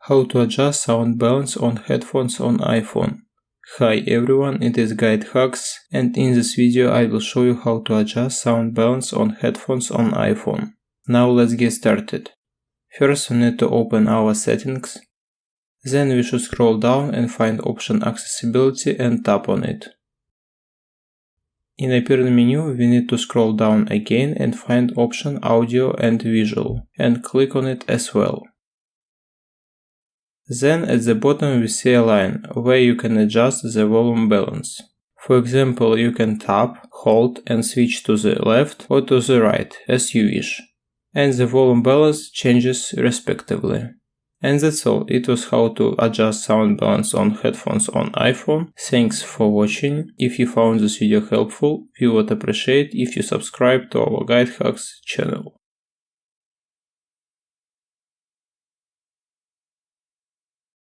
How to adjust sound balance on headphones on iPhone. Hi everyone, it is GuideHacks, and in this video I will show you how to adjust sound balance on headphones on iPhone. Now let's get started. First we need to open our settings. Then we should scroll down and find option Accessibility and tap on it. In appearing menu we need to scroll down again and find option Audio and Visual and click on it as well. Then at the bottom we see a line where you can adjust the volume balance. For example, you can tap, hold and switch to the left or to the right as you wish. And the volume balance changes respectively. And that's all. It was how to adjust sound balance on headphones on iPhone. Thanks for watching. If you found this video helpful, we would appreciate if you subscribe to our GuideHacks channel.